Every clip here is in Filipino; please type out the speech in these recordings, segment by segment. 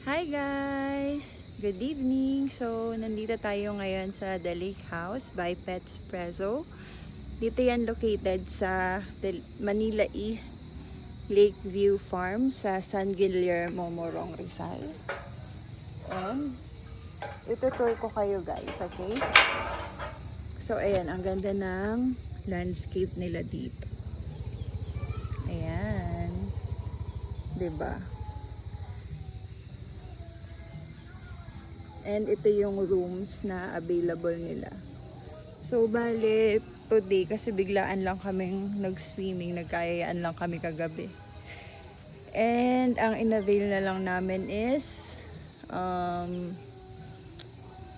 Hi guys! Good evening! So, nandito tayo ngayon sa The Lake House by Pets Prezo. Dito yan located sa Manila East Lakeview Farm sa San Guillermo, Morong, Rizal. And, itutour ko kayo guys, okay? So, ayan, ang ganda ng landscape nila dito. Ayan. 'Di ba? And ito yung rooms na available nila. So, bale, today, kasi biglaan lang kaming nag-swimming, nagkayayaan lang kami kagabi. And, ang in-avail na lang namin is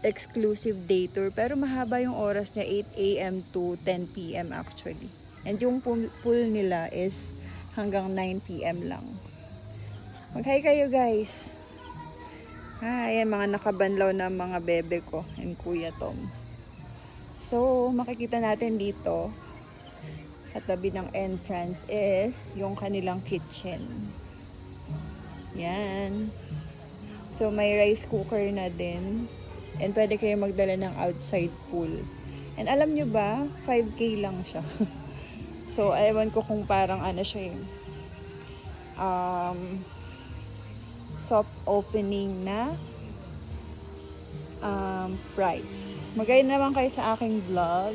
exclusive day tour. Pero mahaba yung oras niya, 8 a.m. to 10 p.m. actually. And yung pool nila is hanggang 9 p.m. lang. Mag-hi kayo guys! Hi, mga nakabanlaw na mga bebe ko and Kuya Tom. So, makikita natin dito at tabi ng entrance is yung kanilang kitchen. Yan. So, may rice cooker na din. And pwede kayo magdala ng outside pool. And alam nyo ba, 5K lang siya. So, ewan ko kung parang ano siya yung soft opening na price. Mag-guide naman kayo sa aking vlog.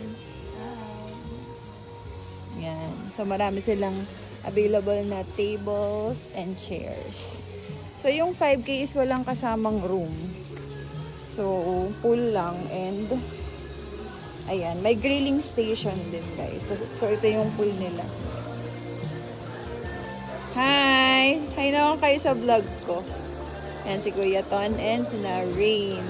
Yan. So, marami silang available na tables and chairs. So, yung 5K is walang kasamang room. So, pool lang and ayan, may grilling station din guys. So, ito yung pool nila. Hi! Hi naman kayo sa vlog ko. Yan si Kuya Ton and si Rain.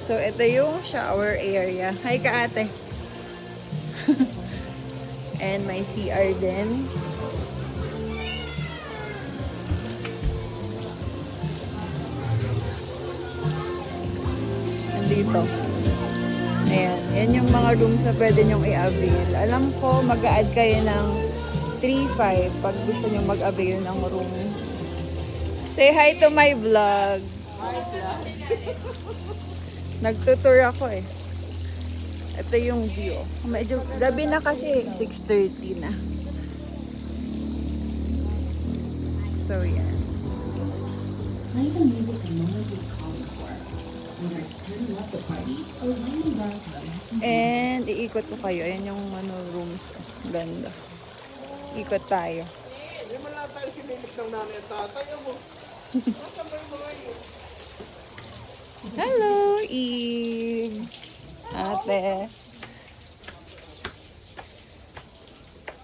So, ito yung shower area. Hi ka ate. And may CR din. Nandito. Ayan. Yan yung mga rooms na pwede nyong i-avail. Alam ko, mag-a-add kayo ng 3-5 pag gusto nyong mag-avail ng room. Say hi to my vlog. Hi vlog. Nagtutour ako eh. Ito yung view. Medyo gabi na kasi, 6:30 na. So, yan. Play the music the moment is called for. Whether it's turning up the party or winding down to And iikot ko kayo. Ayan yung rooms. Ganda. Ikot tayo. Hindi man lang tayo sinimik ng nanay at tatay mo. Nasaan ba yung mga yun? Hello, Eve. Ate.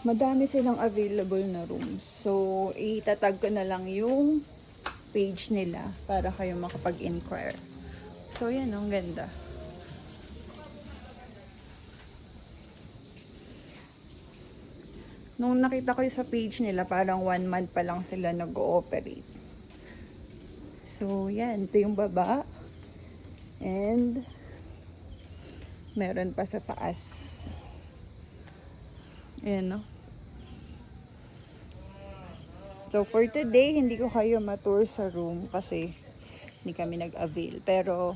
Madami silang available na rooms. So, itatag ko na lang yung page nila para kayo makapag-inquire. So, yan. Ang ganda. Nung nakita ko sa page nila, parang 1 month pa lang sila nag-ooperate. So, yan. Ito yung baba. And, meron pa sa taas. Ayan, no? So, for today, hindi ko kayo matour sa room kasi hindi kami nag-avail. Pero,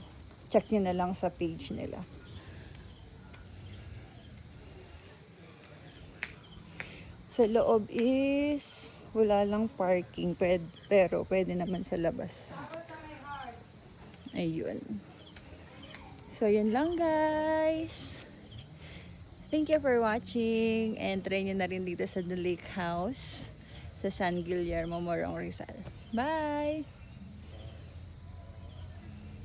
check nyo na lang sa page nila. Sa loob is wala lang parking, pero pwede naman sa labas. Ayun. So, yun lang guys. Thank you for watching. And try nyo na rin dito sa The Lake House sa San Guillermo, Morong, Rizal. Bye!